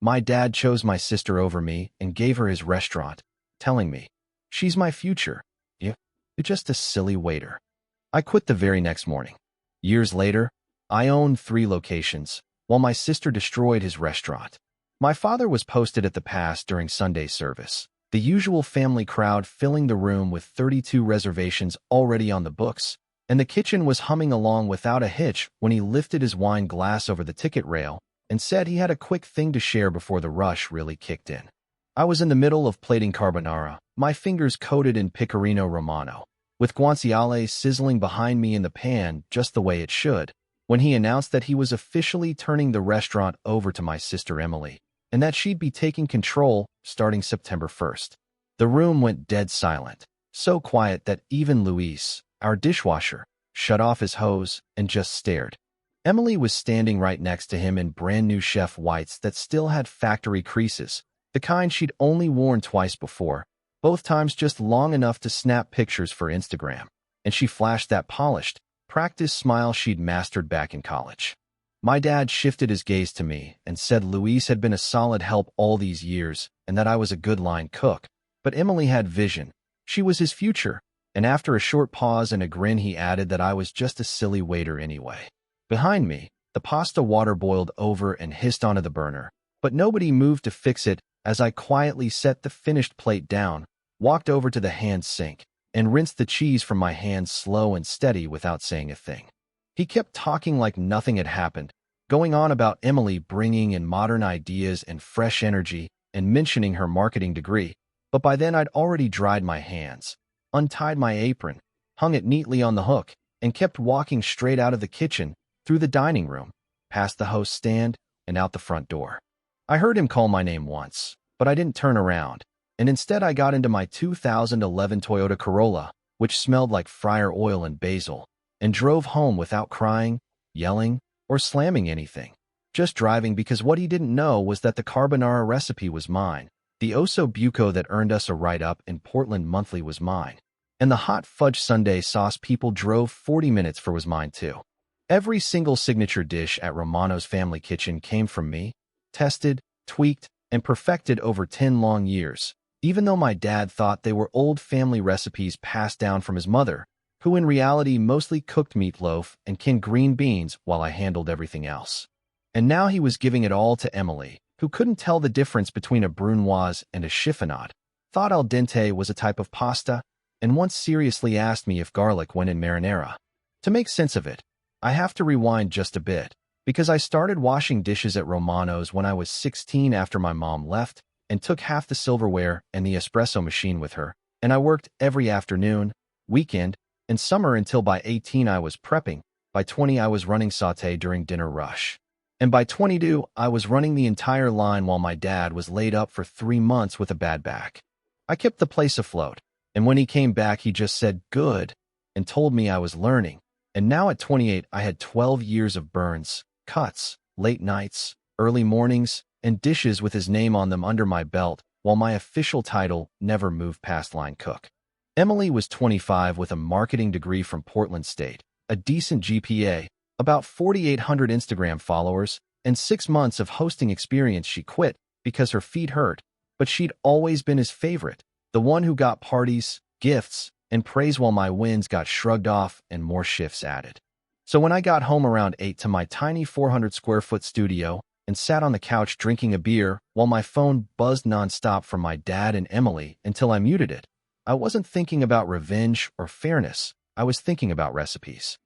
My dad chose my sister over me and gave her his restaurant, telling me, "She's my future. You're just a silly waiter." I quit the very next morning. Years later, I owned 3 locations, while my sister destroyed his restaurant. My father was posted at the pass during Sunday service, the usual family crowd filling the room with 32 reservations already on the books, and the kitchen was humming along without a hitch when he lifted his wine glass over the ticket rail and said he had a quick thing to share before the rush really kicked in. I was in the middle of plating carbonara, my fingers coated in pecorino romano, with guanciale sizzling behind me in the pan just the way it should, when he announced that he was officially turning the restaurant over to my sister Emily, and that she'd be taking control starting September 1st. The room went dead silent, so quiet that even Luis, our dishwasher, shut off his hose and just stared. Emily was standing right next to him in brand new chef whites that still had factory creases, the kind she'd only worn twice before, both times just long enough to snap pictures for Instagram, and she flashed that polished, practiced smile she'd mastered back in college. My dad shifted his gaze to me and said Luis had been a solid help all these years and that I was a good line cook, but Emily had vision. She was his future, and after a short pause and a grin he added that I was just a silly waiter anyway. Behind me, the pasta water boiled over and hissed onto the burner, but nobody moved to fix it as I quietly set the finished plate down, walked over to the hand sink, and rinsed the cheese from my hands slow and steady without saying a thing. He kept talking like nothing had happened, going on about Emily bringing in modern ideas and fresh energy and mentioning her marketing degree, but by then I'd already dried my hands, untied my apron, hung it neatly on the hook, and kept walking straight out of the kitchen, through the dining room, past the host stand, and out the front door. I heard him call my name once, but I didn't turn around, and instead I got into my 2011 Toyota Corolla, which smelled like fryer oil and basil, and drove home without crying, yelling, or slamming anything. Just driving because what he didn't know was that the carbonara recipe was mine, the osso buco that earned us a write-up in Portland Monthly was mine, and the hot fudge sundae sauce people drove 40 minutes for was mine too. Every single signature dish at Romano's family kitchen came from me, tested, tweaked, and perfected over 10 long years, even though my dad thought they were old family recipes passed down from his mother, who in reality mostly cooked meatloaf and canned green beans while I handled everything else. And now he was giving it all to Emily, who couldn't tell the difference between a brunoise and a chiffonade, thought al dente was a type of pasta, and once seriously asked me if garlic went in marinara. To make sense of it, I have to rewind just a bit, because I started washing dishes at Romano's when I was 16 after my mom left and took half the silverware and the espresso machine with her, and I worked every afternoon, weekend, and summer until by 18 I was prepping, by 20 I was running sauté during dinner rush, and by 22 I was running the entire line while my dad was laid up for 3 months with a bad back. I kept the place afloat, and when he came back he just said, "Good," and told me I was learning. And now at 28, I had 12 years of burns, cuts, late nights, early mornings, and dishes with his name on them under my belt, while my official title never moved past line cook. Emily was 25 with a marketing degree from Portland State, a decent GPA, about 4,800 Instagram followers, and 6 months of hosting experience. She quit because her feet hurt, but she'd always been his favorite, the one who got parties, gifts, and praise while my wins got shrugged off and more shifts added. So when I got home around 8 to my tiny 400-square-foot studio and sat on the couch drinking a beer while my phone buzzed nonstop from my dad and Emily until I muted it, I wasn't thinking about revenge or fairness. I was thinking about recipes.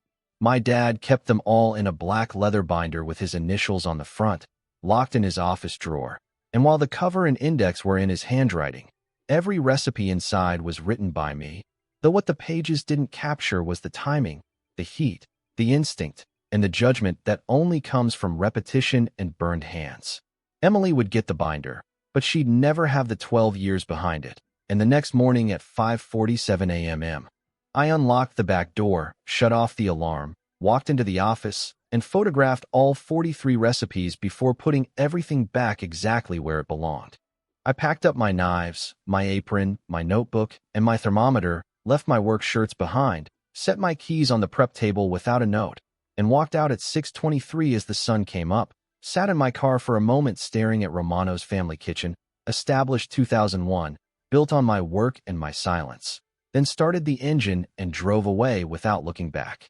My dad kept them all in a black leather binder with his initials on the front, locked in his office drawer, and while the cover and index were in his handwriting, every recipe inside was written by me, though what the pages didn't capture was the timing, the heat, the instinct, and the judgment that only comes from repetition and burned hands. Emily would get the binder, but she'd never have the 12 years behind it, and the next morning at 5:47 a.m., I unlocked the back door, shut off the alarm, walked into the office, and photographed all 43 recipes before putting everything back exactly where it belonged. I packed up my knives, my apron, my notebook, and my thermometer, left my work shirts behind, set my keys on the prep table without a note, and walked out at 6:23 as the sun came up, sat in my car for a moment staring at Romano's family kitchen, established 2001, built on my work and my silence, then started the engine and drove away without looking back.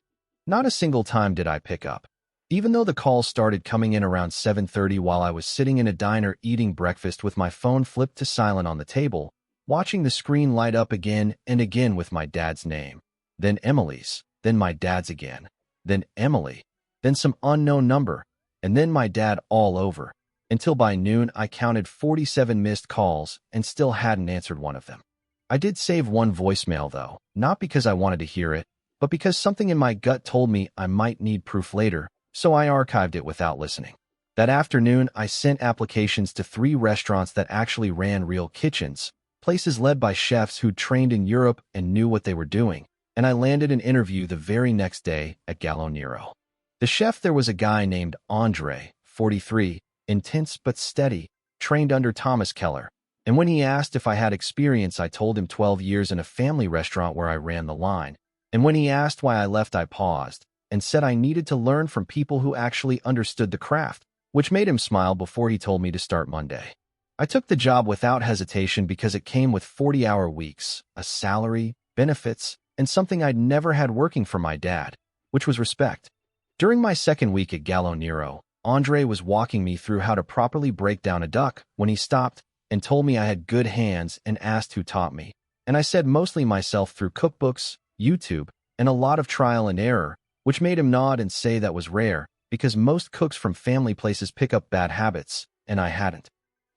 Not a single time did I pick up. Even though the calls started coming in around 7:30 while I was sitting in a diner eating breakfast with my phone flipped to silent on the table, watching the screen light up again and again with my dad's name, then Emily's, then my dad's again, then Emily, then some unknown number, and then my dad all over, until by noon I counted 47 missed calls and still hadn't answered one of them. I did save one voicemail though, not because I wanted to hear it, but because something in my gut told me I might need proof later, so I archived it without listening. That afternoon, I sent applications to 3 restaurants that actually ran real kitchens, places led by chefs who'd trained in Europe and knew what they were doing, and I landed an interview the very next day at Gallo Nero. The chef there was a guy named Andre, 43, intense but steady, trained under Thomas Keller, and when he asked if I had experience I told him 12 years in a family restaurant where I ran the line, and when he asked why I left I paused, and said I needed to learn from people who actually understood the craft, which made him smile before he told me to start Monday. I took the job without hesitation because it came with 40-hour weeks, a salary, benefits, and something I'd never had working for my dad, which was respect. During my second week at Gallo Nero, Andre was walking me through how to properly break down a duck when he stopped and told me I had good hands and asked who taught me. And I said mostly myself through cookbooks, YouTube, and a lot of trial and error, which made him nod and say that was rare, because most cooks from family places pick up bad habits, and I hadn't.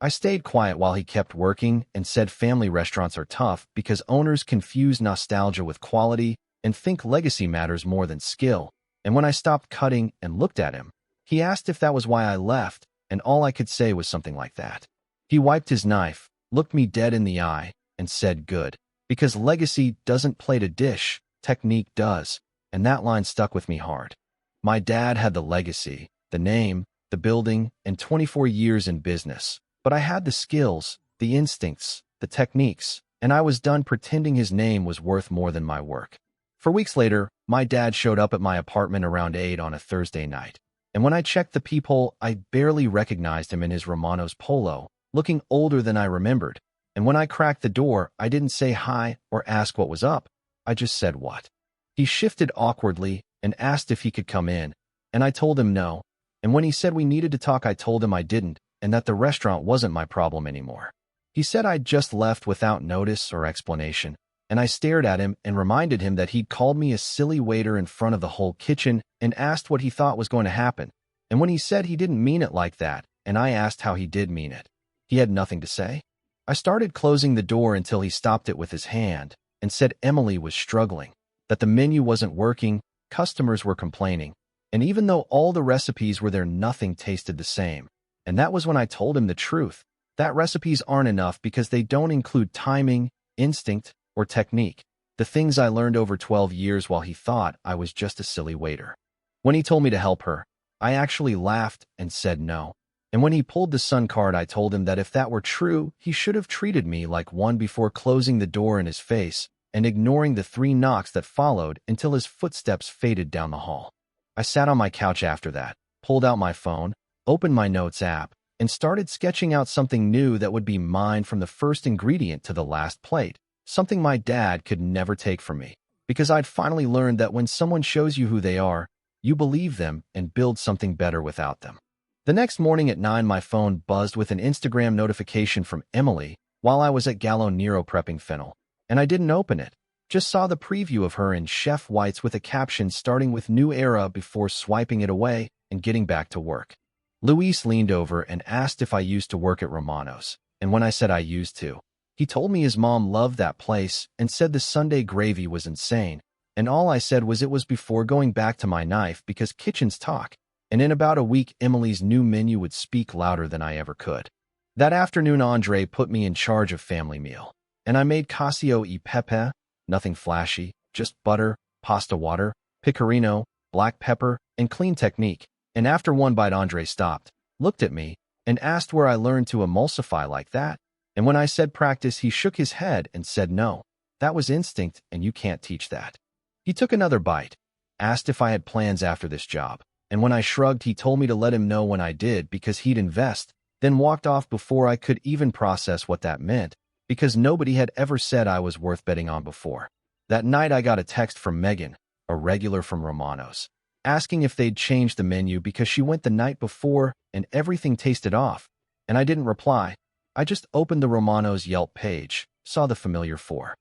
I stayed quiet while he kept working and said family restaurants are tough because owners confuse nostalgia with quality and think legacy matters more than skill, and when I stopped cutting and looked at him, he asked if that was why I left, and all I could say was something like that. He wiped his knife, looked me dead in the eye, and said good, because legacy doesn't plate a dish, technique does, and that line stuck with me hard. My dad had the legacy, the name, the building, and 24 years in business. But I had the skills, the instincts, the techniques, and I was done pretending his name was worth more than my work. For weeks later, my dad showed up at my apartment around 8 on a Thursday night, and when I checked the peephole, I barely recognized him in his Romano's polo, looking older than I remembered, and when I cracked the door, I didn't say hi or ask what was up, I just said what. He shifted awkwardly and asked if he could come in, and I told him no, and when he said we needed to talk I told him I didn't, and that the restaurant wasn't my problem anymore. He said I'd just left without notice or explanation, and I stared at him and reminded him that he'd called me a silly waiter in front of the whole kitchen and asked what he thought was going to happen, and when he said he didn't mean it like that, and I asked how he did mean it, he had nothing to say. I started closing the door until he stopped it with his hand and said Emily was struggling, that the menu wasn't working, customers were complaining, and even though all the recipes were there, nothing tasted the same. And that was when I told him the truth, that recipes aren't enough because they don't include timing, instinct, or technique, the things I learned over 12 years while he thought I was just a silly waiter. When he told me to help her, I actually laughed and said no. And when he pulled the Sun card, I told him that if that were true, he should have treated me like one before closing the door in his face and ignoring the 3 knocks that followed until his footsteps faded down the hall. I sat on my couch after that, pulled out my phone, opened my notes app, and started sketching out something new that would be mine from the first ingredient to the last plate, something my dad could never take from me, because I'd finally learned that when someone shows you who they are, you believe them and build something better without them. The next morning at 9, my phone buzzed with an Instagram notification from Emily while I was at Gallo Nero prepping fennel, and I didn't open it, just saw the preview of her in chef whites with a caption starting with New Era before swiping it away and getting back to work. Luis leaned over and asked if I used to work at Romano's, and when I said I used to, he told me his mom loved that place and said the Sunday gravy was insane, and all I said was it was before going back to my knife because kitchens talk, and in about a week Emily's new menu would speak louder than I ever could. That afternoon Andre put me in charge of family meal, and I made cacio e pepe, nothing flashy, just butter, pasta water, pecorino, black pepper, and clean technique. And after one bite Andre stopped, looked at me, and asked where I learned to emulsify like that. And when I said practice, he shook his head and said no, that was instinct and you can't teach that. He took another bite, asked if I had plans after this job, and when I shrugged, he told me to let him know when I did because he'd invest, then walked off before I could even process what that meant, because nobody had ever said I was worth betting on before. That night I got a text from Megan, a regular from Romano's, asking if they'd changed the menu because she went the night before and everything tasted off, and I didn't reply. I just opened the Romano's Yelp page, saw the familiar 4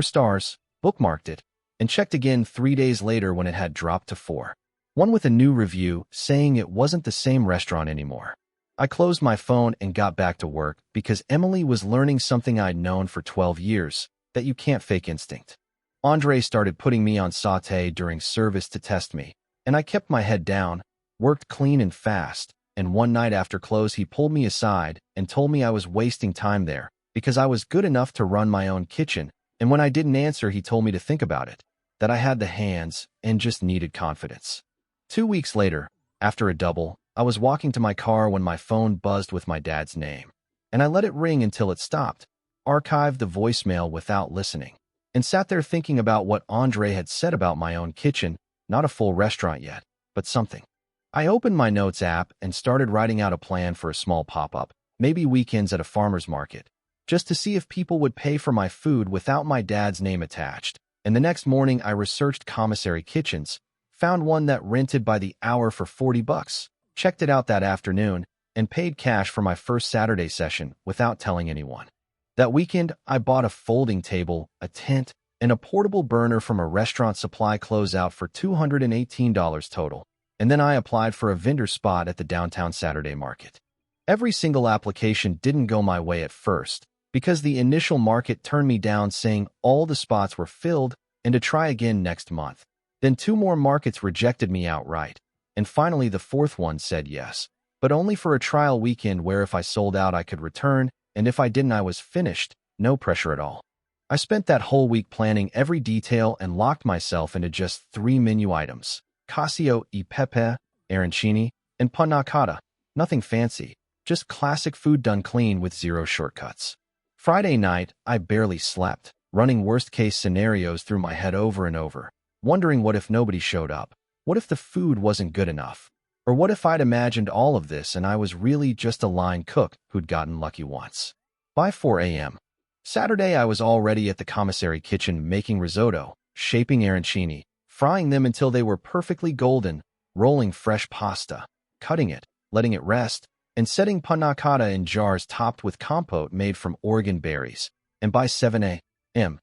stars, bookmarked it, and checked again 3 days later when it had dropped to 4. One with a new review saying it wasn't the same restaurant anymore. I closed my phone and got back to work because Emily was learning something I'd known for 12 years, that you can't fake instinct. Andre started putting me on sauté during service to test me, and I kept my head down, worked clean and fast, and one night after close he pulled me aside and told me I was wasting time there because I was good enough to run my own kitchen, and when I didn't answer he told me to think about it, that I had the hands and just needed confidence. 2 weeks later, after a double, I was walking to my car when my phone buzzed with my dad's name, and I let it ring until it stopped, archived the voicemail without listening, and sat there thinking about what Andre had said about my own kitchen, not a full restaurant yet, but something. I opened my notes app and started writing out a plan for a small pop-up, maybe weekends at a farmer's market, just to see if people would pay for my food without my dad's name attached. And the next morning I researched commissary kitchens, found one that rented by the hour for $40, checked it out that afternoon, and paid cash for my first Saturday session without telling anyone. That weekend, I bought a folding table, a tent, and a portable burner from a restaurant supply closeout for $218 total, and then I applied for a vendor spot at the downtown Saturday market. Every single application didn't go my way at first, because the initial market turned me down saying all the spots were filled and to try again next month. Then 2 more markets rejected me outright, and finally the 4th one said yes, but only for a trial weekend where if I sold out I could return, and if I didn't I was finished, no pressure at all. I spent that whole week planning every detail and locked myself into just 3 menu items: cacio e pepe, arancini, and panna cotta. Nothing fancy, just classic food done clean with 0 shortcuts. Friday night, I barely slept, running worst-case scenarios through my head over and over, wondering what if nobody showed up, what if the food wasn't good enough, or what if I'd imagined all of this and I was really just a line cook who'd gotten lucky once. By 4 a.m. Saturday, I was already at the commissary kitchen making risotto, shaping arancini, frying them until they were perfectly golden, rolling fresh pasta, cutting it, letting it rest, and setting panna cotta in jars topped with compote made from Oregon berries. And by 7 a.m.,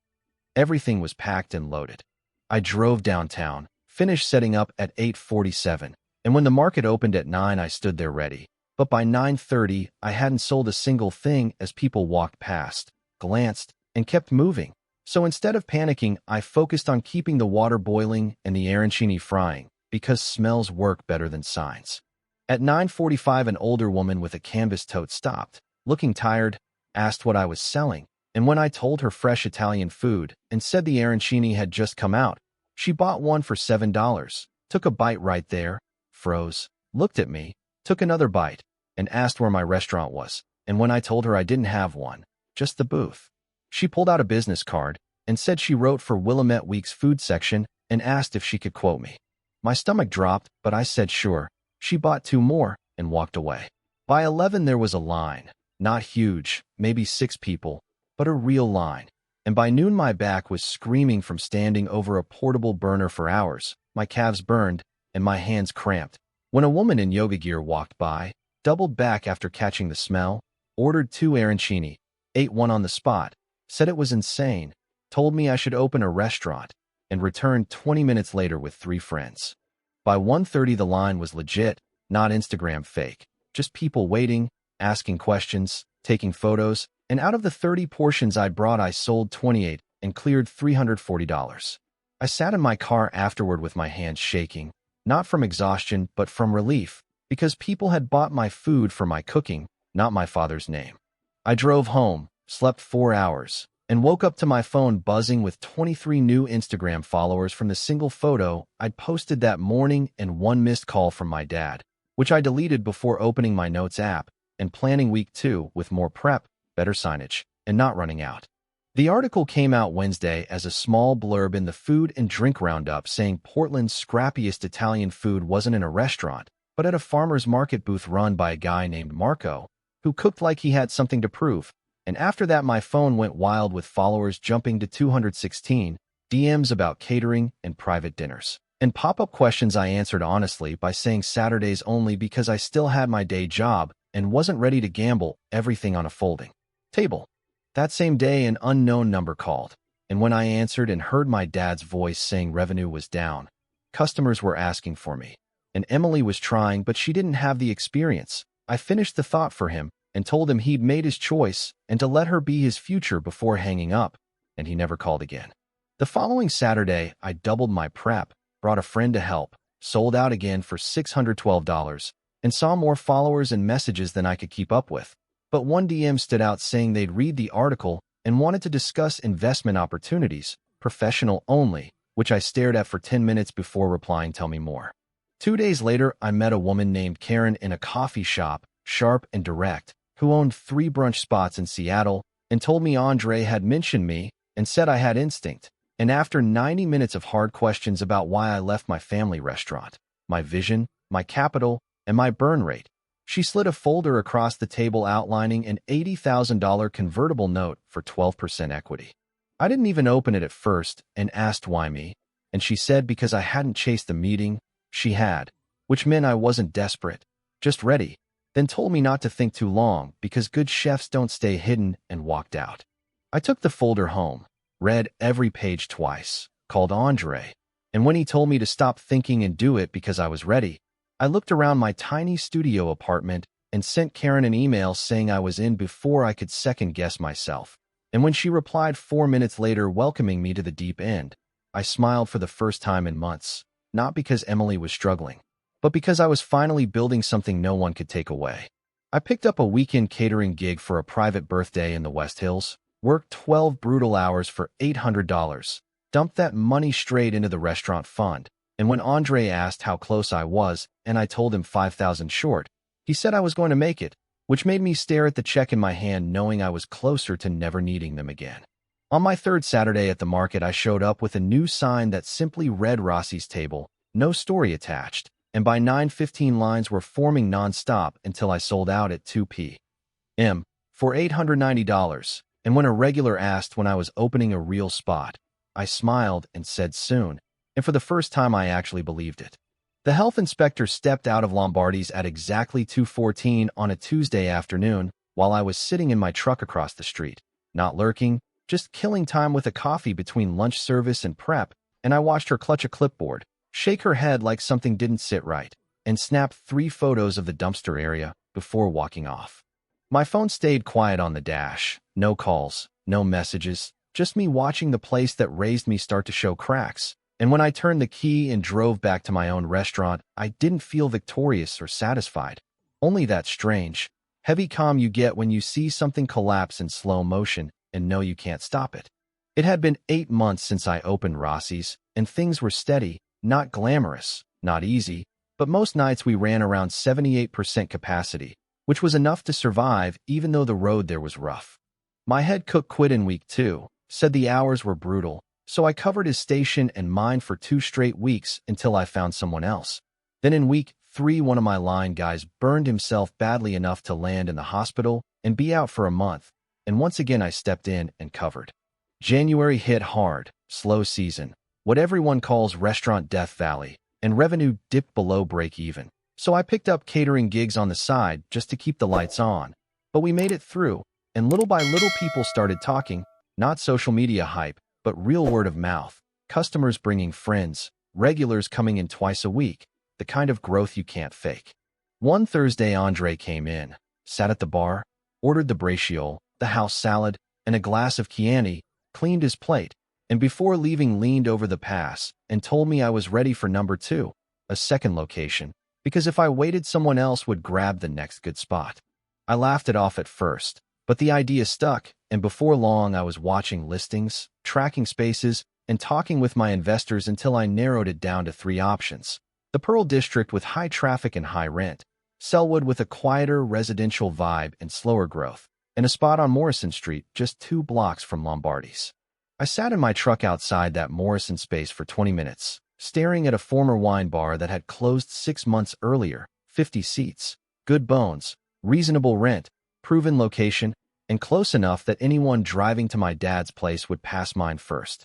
everything was packed and loaded. I drove downtown, finished setting up at 8:47, and when the market opened at 9, I stood there ready. But by 9:30, I hadn't sold a single thing as people walked past, glanced, and kept moving. So instead of panicking, I focused on keeping the water boiling and the arancini frying, because smells work better than signs. At 9:45, an older woman with a canvas tote stopped, looking tired, asked what I was selling, and when I told her fresh Italian food and said the arancini had just come out, she bought one for $7, took a bite right there, froze, looked at me, took another bite, and asked where my restaurant was, and when I told her I didn't have one, just the booth, she pulled out a business card and said she wrote for Willamette Week's food section and asked if she could quote me. My stomach dropped, but I said sure. She bought 2 more and walked away. By 11, there was a line, not huge, maybe 6 people, but a real line. And by noon, my back was screaming from standing over a portable burner for hours, my calves burned, and my hands cramped. When a woman in yoga gear walked by, doubled back after catching the smell, ordered 2 arancini, ate one on the spot, said it was insane, told me I should open a restaurant, and returned 20 minutes later with 3 friends. By 1:30, the line was legit, not Instagram fake, just people waiting, asking questions, taking photos, and out of the 30 portions I brought, I sold 28 and cleared $340. I sat in my car afterward with my hands shaking, not from exhaustion but from relief, because people had bought my food for my cooking, not my father's name. I drove home, slept 4 hours, and woke up to my phone buzzing with 23 new Instagram followers from the single photo I'd posted that morning and 1 missed call from my dad, which I deleted before opening my notes app and planning week 2 with more prep, better signage, and not running out. The article came out Wednesday as a small blurb in the Food and Drink Roundup saying Portland's scrappiest Italian food wasn't in a restaurant, but at a farmer's market booth run by a guy named Marco, who cooked like he had something to prove. And after that, my phone went wild with followers jumping to 216, DMs about catering and private dinners, and pop-up questions I answered honestly by saying Saturdays only because I still had my day job and wasn't ready to gamble everything on a folding table. That same day, an unknown number called, and when I answered and heard my dad's voice saying revenue was down, customers were asking for me, and Emily was trying, but she didn't have the experience. I finished the thought for him and told him he'd made his choice and to let her be his future before hanging up, and he never called again. The following Saturday, I doubled my prep, brought a friend to help, sold out again for $612, and saw more followers and messages than I could keep up with. But one DM stood out saying they'd read the article and wanted to discuss investment opportunities, professional only, which I stared at for 10 minutes before replying, "Tell me more." 2 days later, I met a woman named Karen in a coffee shop, sharp and direct, who owned 3 brunch spots in Seattle and told me Andre had mentioned me and said I had instinct. And after 90 minutes of hard questions about why I left my family restaurant, my vision, my capital, and my burn rate, she slid a folder across the table outlining an $80,000 convertible note for 12% equity. I didn't even open it at first and asked why me, and she said because I hadn't chased the meeting she had, which meant I wasn't desperate, just ready, then told me not to think too long because good chefs don't stay hidden, and walked out. I took the folder home, read every page twice, called Andre, and when he told me to stop thinking and do it because I was ready, I looked around my tiny studio apartment and sent Karen an email saying I was in before I could second-guess myself. And when she replied 4 minutes later welcoming me to the deep end, I smiled for the first time in months, not because Emily was struggling, but because I was finally building something no one could take away. I picked up a weekend catering gig for a private birthday in the West Hills, worked 12 brutal hours for $800, dumped that money straight into the restaurant fund, and when Andre asked how close I was and I told him 5,000 short, he said I was going to make it, which made me stare at the check in my hand knowing I was closer to never needing them again. On my 3rd Saturday at the market, I showed up with a new sign that simply read Rossi's Table, no story attached, and by 9:15 lines were forming non-stop until I sold out at 2 p.m. for $890, and when a regular asked when I was opening a real spot, I smiled and said soon, and for the first time I actually believed it. The health inspector stepped out of Lombardi's at exactly 2:14 on a Tuesday afternoon while I was sitting in my truck across the street, not lurking, just killing time with a coffee between lunch service and prep, and I watched her clutch a clipboard, shake her head like something didn't sit right, and snap 3 photos of the dumpster area before walking off. My phone stayed quiet on the dash, no calls, no messages, just me watching the place that raised me start to show cracks. And when I turned the key and drove back to my own restaurant, I didn't feel victorious or satisfied. Only that strange, heavy calm you get when you see something collapse in slow motion and know you can't stop it. It had been 8 months since I opened Rossi's, and things were steady, not glamorous, not easy, but most nights we ran around 78% capacity, which was enough to survive even though the road there was rough. My head cook quit in week 2, said the hours were brutal, so I covered his station and mine for 2 straight weeks until I found someone else. Then in week 3, one of my line guys burned himself badly enough to land in the hospital and be out for a month, and once again I stepped in and covered. January hit hard, slow season, what everyone calls restaurant death valley, and revenue dipped below break even. So I picked up catering gigs on the side just to keep the lights on. But we made it through, and little by little people started talking, not social media hype, but real word of mouth, customers bringing friends, regulars coming in twice a week, the kind of growth you can't fake. One Thursday, Andre came in, sat at the bar, ordered the braciole, the house salad, and a glass of Chianti, cleaned his plate, and before leaving leaned over the pass and told me I was ready for number 2, a second location, because if I waited someone else would grab the next good spot. I laughed it off at first, but the idea stuck, and before long I was watching listings, tracking spaces, and talking with my investors until I narrowed it down to 3 options. The Pearl District with high traffic and high rent, Sellwood with a quieter residential vibe and slower growth, and a spot on Morrison Street, just 2 blocks from Lombardi's. I sat in my truck outside that Morrison space for 20 minutes, staring at a former wine bar that had closed 6 months earlier, 50 seats, good bones, reasonable rent, proven location, and close enough that anyone driving to my dad's place would pass mine first.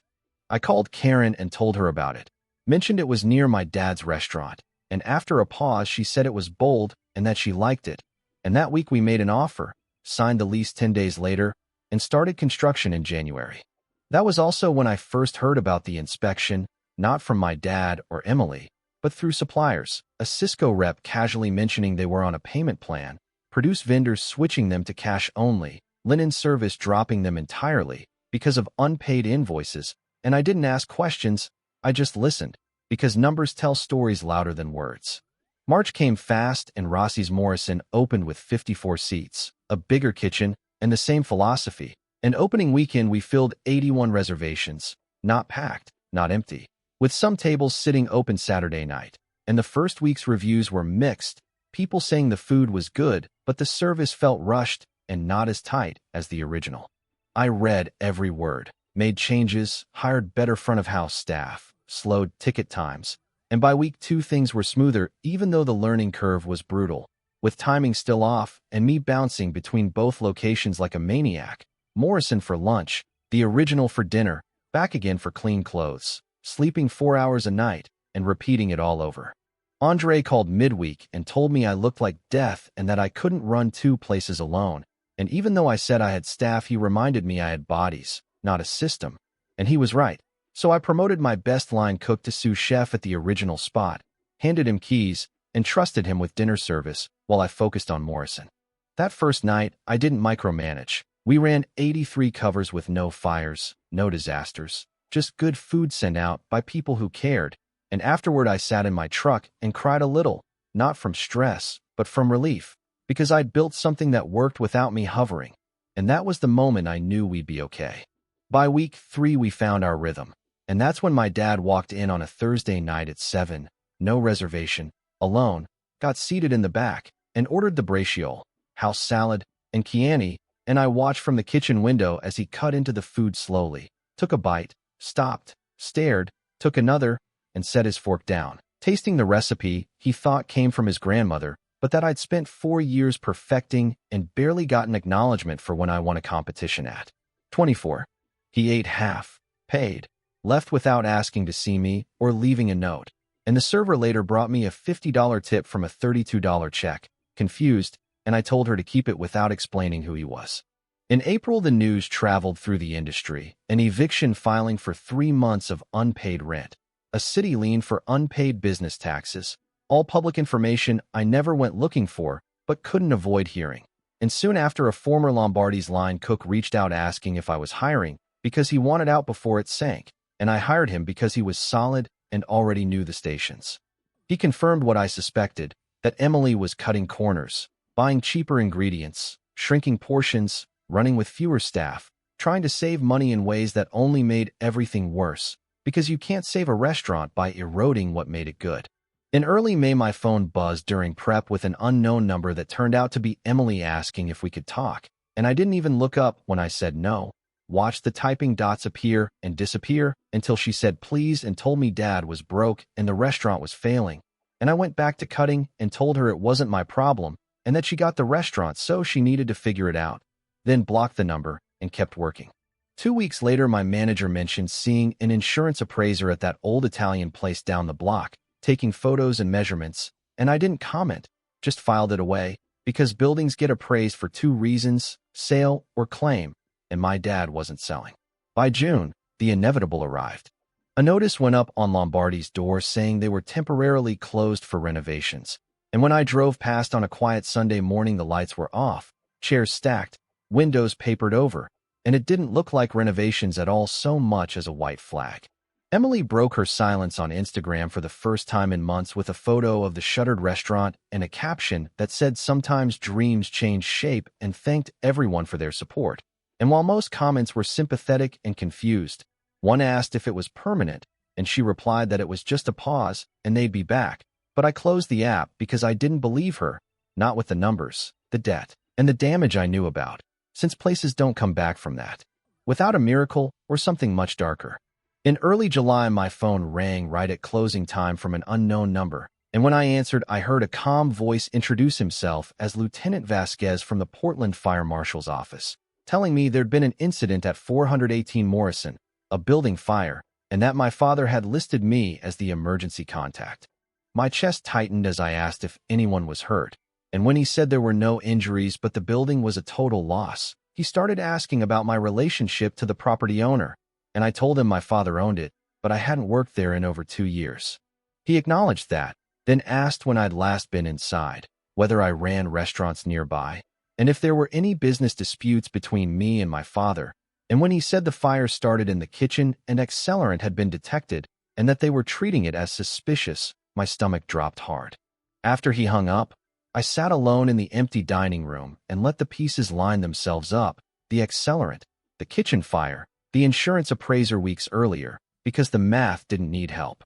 I called Karen and told her about it, mentioned it was near my dad's restaurant, and after a pause she said it was bold and that she liked it, and that week we made an offer, signed the lease 10 days later, and started construction in January. That was also when I first heard about the inspection, not from my dad or Emily, but through suppliers, a Cisco rep casually mentioning they were on a payment plan, produce vendors switching them to cash only, linen service dropping them entirely because of unpaid invoices, and I didn't ask questions, I just listened, because numbers tell stories louder than words. March came fast and Rossi's Morrison opened with 54 seats, a bigger kitchen, and the same philosophy. And opening weekend we filled 81 reservations, not packed, not empty, with some tables sitting open Saturday night. And the first week's reviews were mixed, people saying the food was good, but the service felt rushed and not as tight as the original. I read every word, made changes, hired better front-of-house staff, slowed ticket times, and by week 2 things were smoother even though the learning curve was brutal, with timing still off and me bouncing between both locations like a maniac. Morrison for lunch, the original for dinner, back again for clean clothes, sleeping 4 hours a night, and repeating it all over. Andre called midweek and told me I looked like death and that I couldn't run 2 places alone, and even though I said I had staff he reminded me I had bodies, not a system, and he was right. So I promoted my best line cook to sous chef at the original spot, handed him keys, and trusted him with dinner service while I focused on Morrison. That first night, I didn't micromanage. We ran 83 covers with no fires, no disasters, just good food sent out by people who cared, and afterward I sat in my truck and cried a little, not from stress, but from relief, because I'd built something that worked without me hovering, and that was the moment I knew we'd be okay. By week 3 we found our rhythm, and that's when my dad walked in on a Thursday night at 7, no reservation, alone, got seated in the back, and ordered the braciole, house salad, and chiani, and I watched from the kitchen window as he cut into the food slowly, took a bite, stopped, stared, took another, and set his fork down, tasting the recipe he thought came from his grandmother, but that I'd spent 4 years perfecting and barely gotten acknowledgement for when I won a competition at 24. He ate half, paid, left without asking to see me or leaving a note, and the server later brought me a $50 tip from a $32 check, confused, and I told her to keep it without explaining who he was. In April, the news traveled through the industry, an eviction filing for 3 months of unpaid rent, a city lien for unpaid business taxes, all public information I never went looking for but couldn't avoid hearing. And soon after, a former Lombardi's line cook reached out asking if I was hiring because he wanted out before it sank, and I hired him because he was solid and already knew the stations. He confirmed what I suspected, that Emily was cutting corners, buying cheaper ingredients, shrinking portions, running with fewer staff, trying to save money in ways that only made everything worse, because you can't save a restaurant by eroding what made it good. In early May, my phone buzzed during prep with an unknown number that turned out to be Emily asking if we could talk, and I didn't even look up when I said no. Watched the typing dots appear and disappear until she said please and told me Dad was broke and the restaurant was failing, and I went back to cutting and told her it wasn't my problem and that she got the restaurant so she needed to figure it out, then blocked the number and kept working. 2 weeks later, my manager mentioned seeing an insurance appraiser at that old Italian place down the block, taking photos and measurements, and I didn't comment, just filed it away, because buildings get appraised for 2 reasons, sale or claim, and my dad wasn't selling. By June, the inevitable arrived. A notice went up on Lombardi's door saying they were temporarily closed for renovations, and when I drove past on a quiet Sunday morning, the lights were off, chairs stacked, windows papered over, and it didn't look like renovations at all so much as a white flag. Emily broke her silence on Instagram for the first time in months with a photo of the shuttered restaurant and a caption that said sometimes dreams change shape and thanked everyone for their support. And while most comments were sympathetic and confused, one asked if it was permanent, and she replied that it was just a pause and they'd be back. But I closed the app because I didn't believe her, not with the numbers, the debt, and the damage I knew about. since places don't come back from that, without a miracle or something much darker. In early July, my phone rang right at closing time from an unknown number, and when I answered, I heard a calm voice introduce himself as Lieutenant Vasquez from the Portland Fire Marshal's office, telling me there'd been an incident at 418 Morrison, a building fire, and that my father had listed me as the emergency contact. My chest tightened as I asked if anyone was hurt, and when he said there were no injuries but the building was a total loss, he started asking about my relationship to the property owner, and I told him my father owned it, but I hadn't worked there in over 2 years. He acknowledged that, then asked when I'd last been inside, whether I ran restaurants nearby, and if there were any business disputes between me and my father. And when he said the fire started in the kitchen and accelerant had been detected and that they were treating it as suspicious, my stomach dropped hard. After he hung up, I sat alone in the empty dining room and let the pieces line themselves up: the accelerant, the kitchen fire, the insurance appraiser weeks earlier, because the math didn't need help.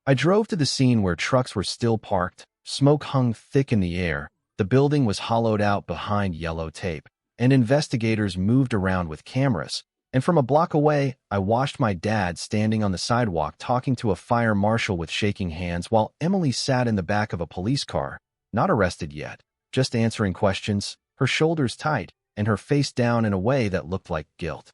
I drove to the scene where trucks were still parked, smoke hung thick in the air, the building was hollowed out behind yellow tape, and investigators moved around with cameras. And from a block away, I watched my dad standing on the sidewalk talking to a fire marshal with shaking hands while Emily sat in the back of a police car, not arrested yet, just answering questions, her shoulders tight, and her face down in a way that looked like guilt.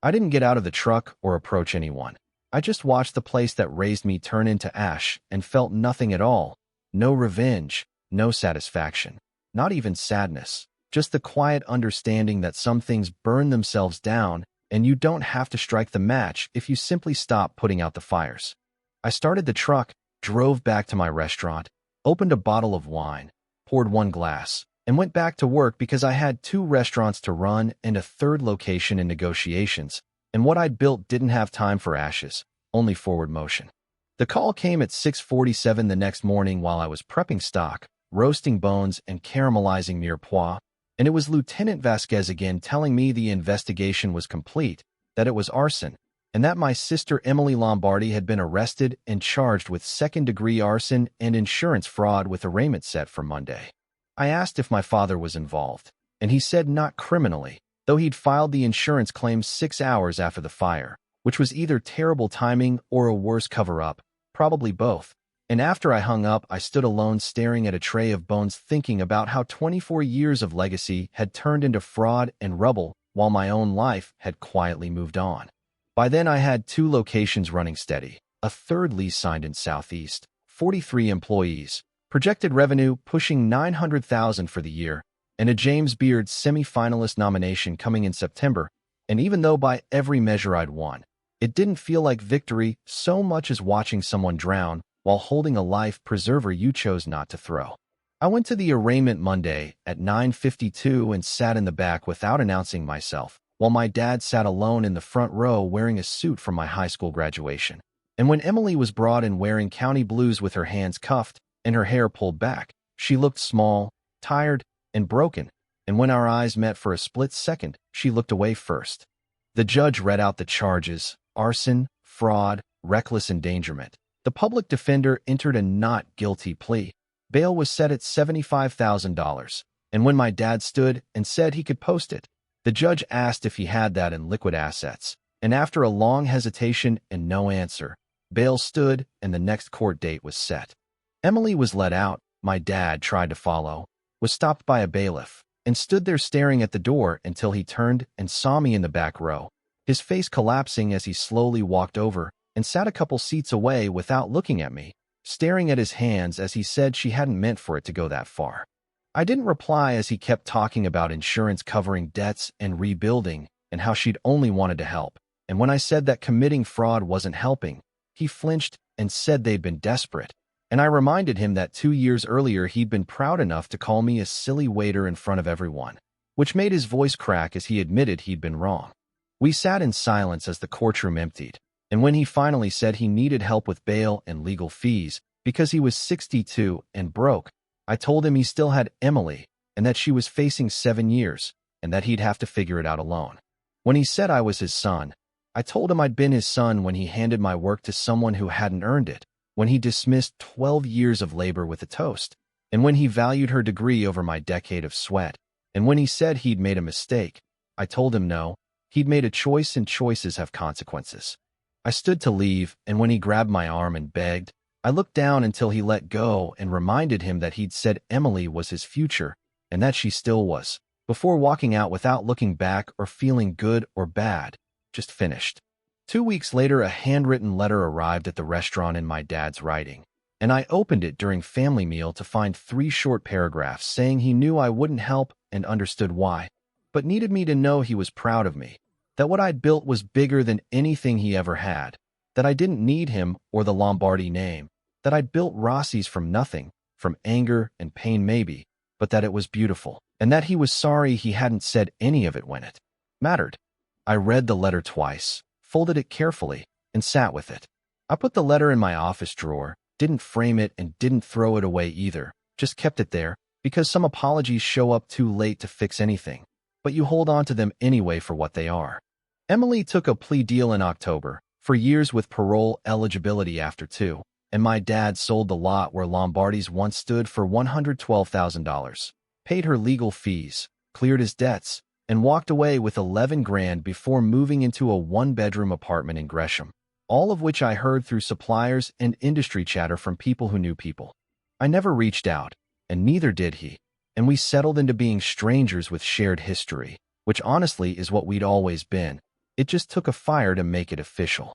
I didn't get out of the truck or approach anyone. I just watched the place that raised me turn into ash and felt nothing at all. No revenge, no satisfaction, not even sadness, just the quiet understanding that some things burn themselves down and you don't have to strike the match if you simply stop putting out the fires. I started the truck, drove back to my restaurant, opened a bottle of wine, poured 1 glass, and went back to work because I had 2 restaurants to run and a 3rd location in negotiations, and what I'd built didn't have time for ashes, only forward motion. The call came at 6:47 the next morning while I was prepping stock, roasting bones, and caramelizing mirepoix, and it was Lieutenant Vasquez again telling me the investigation was complete, that it was arson, and that my sister Emily Lombardi had been arrested and charged with 2nd-degree arson and insurance fraud with arraignment set for Monday. I asked if my father was involved, and he said not criminally, though he'd filed the insurance claim 6 hours after the fire, which was either terrible timing or a worse cover-up, probably both. And after I hung up, I stood alone staring at a tray of bones thinking about how 24 years of legacy had turned into fraud and rubble while my own life had quietly moved on. By then I had 2 locations running steady, a 3rd lease signed in Southeast, 43 employees, projected revenue pushing $900,000 for the year, and a James Beard semi-finalist nomination coming in September, and even though by every measure I'd won, it didn't feel like victory so much as watching someone drown while holding a life preserver you chose not to throw. I went to the arraignment Monday at 9:52 and sat in the back without announcing myself, while my dad sat alone in the front row wearing a suit from my high school graduation. And when Emily was brought in wearing county blues with her hands cuffed and her hair pulled back, she looked small, tired, and broken, and when our eyes met for a split second, she looked away first. The judge read out the charges: arson, fraud, reckless endangerment. The public defender entered a not guilty plea. Bail was set at $75,000, and when my dad stood and said he could post it, the judge asked if he had that in liquid assets, and after a long hesitation and no answer, bail stood and the next court date was set. Emily was let out. My dad tried to follow, was stopped by a bailiff, and stood there staring at the door until he turned and saw me in the back row, his face collapsing as he slowly walked over and sat a couple seats away without looking at me, staring at his hands as he said she hadn't meant for it to go that far. I didn't reply as he kept talking about insurance covering debts and rebuilding and how she'd only wanted to help, and when I said that committing fraud wasn't helping, he flinched and said they'd been desperate, and I reminded him that 2 years earlier he'd been proud enough to call me a silly waiter in front of everyone, which made his voice crack as he admitted he'd been wrong. We sat in silence as the courtroom emptied, and when he finally said he needed help with bail and legal fees because he was 62 and broke, I told him he still had Emily and that she was facing 7 years and that he'd have to figure it out alone. When he said I was his son, I told him I'd been his son when he handed my work to someone who hadn't earned it, when he dismissed 12 years of labor with a toast, and when he valued her degree over my decade of sweat, and when he said he'd made a mistake, I told him no. He'd made a choice and choices have consequences. I stood to leave, and when he grabbed my arm and begged, I looked down until he let go and reminded him that he'd said Emily was his future, and that she still was, before walking out without looking back or feeling good or bad, just finished. 2 weeks later, a handwritten letter arrived at the restaurant in my dad's writing, and I opened it during family meal to find 3 short paragraphs saying he knew I wouldn't help and understood why, but needed me to know he was proud of me, that what I'd built was bigger than anything he ever had, that I didn't need him or the Lombardi name, that I'd built Rossi's from nothing, from anger and pain maybe, but that it was beautiful, and that he was sorry he hadn't said any of it when it mattered. I read the letter twice, folded it carefully, and sat with it. I put the letter in my office drawer, didn't frame it and didn't throw it away either, just kept it there, because some apologies show up too late to fix anything, but you hold on to them anyway for what they are. Emily took a plea deal in October, for years with parole eligibility after 2, and my dad sold the lot where Lombardi's once stood for $112,000, paid her legal fees, cleared his debts, and walked away with 11 grand before moving into a 1-bedroom apartment in Gresham, all of which I heard through suppliers and industry chatter from people who knew people. I never reached out, and neither did he, and we settled into being strangers with shared history, which honestly is what we'd always been. It just took a fire to make it official.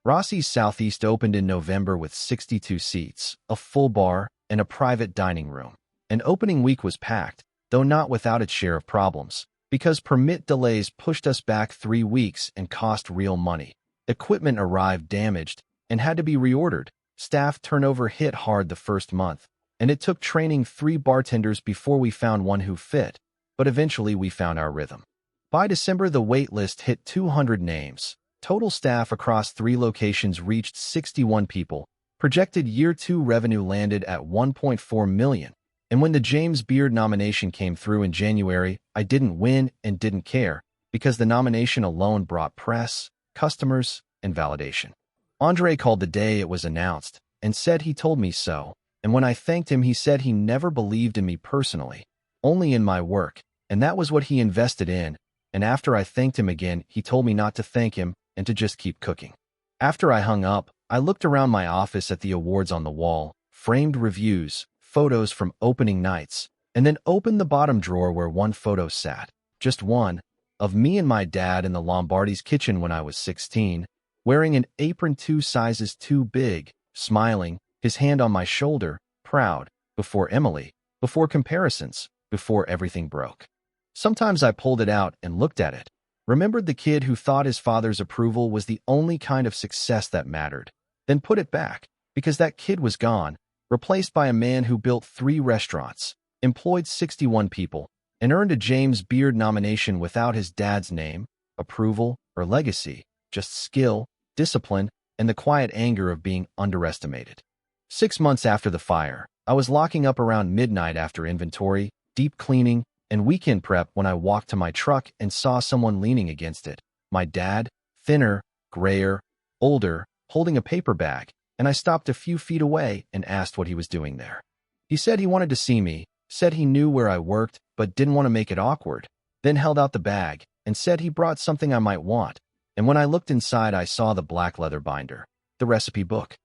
Rossi's Southeast opened in November with 62 seats, a full bar, and a private dining room. And opening week was packed, though not without its share of problems, because permit delays pushed us back 3 weeks and cost real money. Equipment arrived damaged and had to be reordered. Staff turnover hit hard the first month, and it took training 3 bartenders before we found one who fit, but eventually we found our rhythm. By December, the wait list hit 200 names. Total staff across 3 locations reached 61 people. Projected year 2 revenue landed at $1.4 million. And when the James Beard nomination came through in January, I didn't win and didn't care, because the nomination alone brought press, customers, and validation. Andre called the day it was announced and said he told me so. And when I thanked him, he said he never believed in me personally, only in my work, and that was what he invested in. And after I thanked him again, he told me not to thank him and to just keep cooking. After I hung up, I looked around my office at the awards on the wall, framed reviews, photos from opening nights, and then opened the bottom drawer where one photo sat, just one, of me and my dad in the Lombardi's kitchen when I was 16, wearing an apron 2 sizes too big, smiling, his hand on my shoulder, proud, before Emily, before comparisons, before everything broke. Sometimes I pulled it out and looked at it, remembered the kid who thought his father's approval was the only kind of success that mattered, then put it back, because that kid was gone, replaced by a man who built 3 restaurants, employed 61 people, and earned a James Beard nomination without his dad's name, approval, or legacy, just skill, discipline, and the quiet anger of being underestimated. 6 months after the fire, I was locking up around midnight after inventory, deep cleaning, and weekend prep when I walked to my truck and saw someone leaning against it. My dad, thinner, grayer, older, holding a paper bag, and I stopped a few feet away and asked what he was doing there. He said he wanted to see me, said he knew where I worked but didn't want to make it awkward, then held out the bag and said he brought something I might want, and when I looked inside I saw the black leather binder, the recipe book.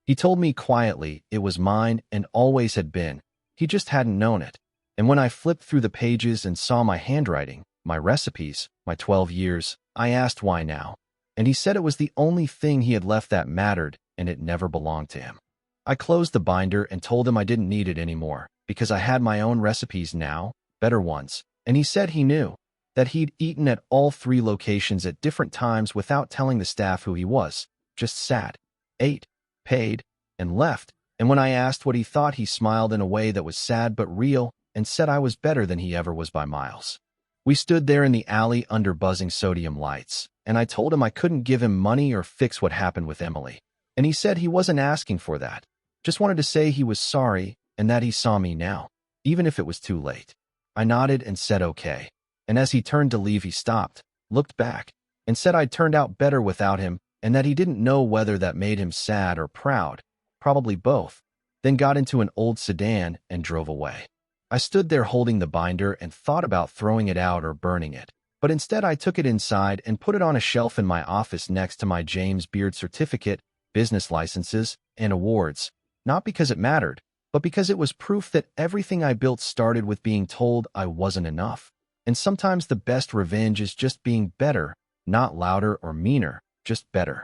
He told me quietly it was mine and always had been, he just hadn't known it. And when I flipped through the pages and saw my handwriting, my recipes, my 12 years, I asked why now. And he said it was the only thing he had left that mattered, and it never belonged to him. I closed the binder and told him I didn't need it anymore, because I had my own recipes now, better ones, and he said he knew, that he'd eaten at all 3 locations at different times without telling the staff who he was, just sat, ate, paid, and left, and when I asked what he thought, he smiled in a way that was sad but real, and said I was better than he ever was by miles. We stood there in the alley under buzzing sodium lights, and I told him I couldn't give him money or fix what happened with Emily. And he said he wasn't asking for that, just wanted to say he was sorry and that he saw me now, even if it was too late. I nodded and said okay, and as he turned to leave he stopped, looked back, and said I'd turned out better without him and that he didn't know whether that made him sad or proud, probably both, then got into an old sedan and drove away. I stood there holding the binder and thought about throwing it out or burning it, But instead I took it inside and put it on a shelf in my office next to my James Beard certificate, business licenses, and awards. Not because it mattered, but because it was proof that everything I built started with being told I wasn't enough. And sometimes the best revenge is just being better, not louder or meaner, just better.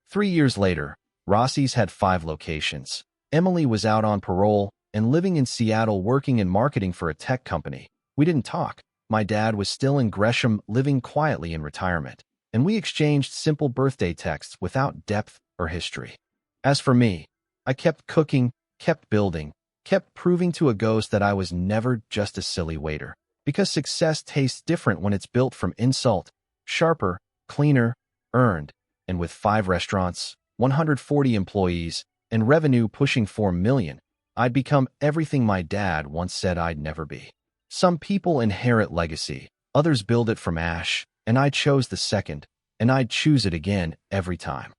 3 years later, Rossi's had 5 locations. Emily was out on parole and living in Seattle working in marketing for a tech company. We didn't talk. My dad was still in Gresham living quietly in retirement, and we exchanged simple birthday texts without depth or history. As for me, I kept cooking, kept building, kept proving to a ghost that I was never just a silly waiter. Because success tastes different when it's built from insult, sharper, cleaner, earned, and with 5 restaurants, 140 employees, and revenue pushing 4 million, I'd become everything my dad once said I'd never be. Some people inherit legacy, others build it from ash, and I chose the second, and I'd choose it again every time.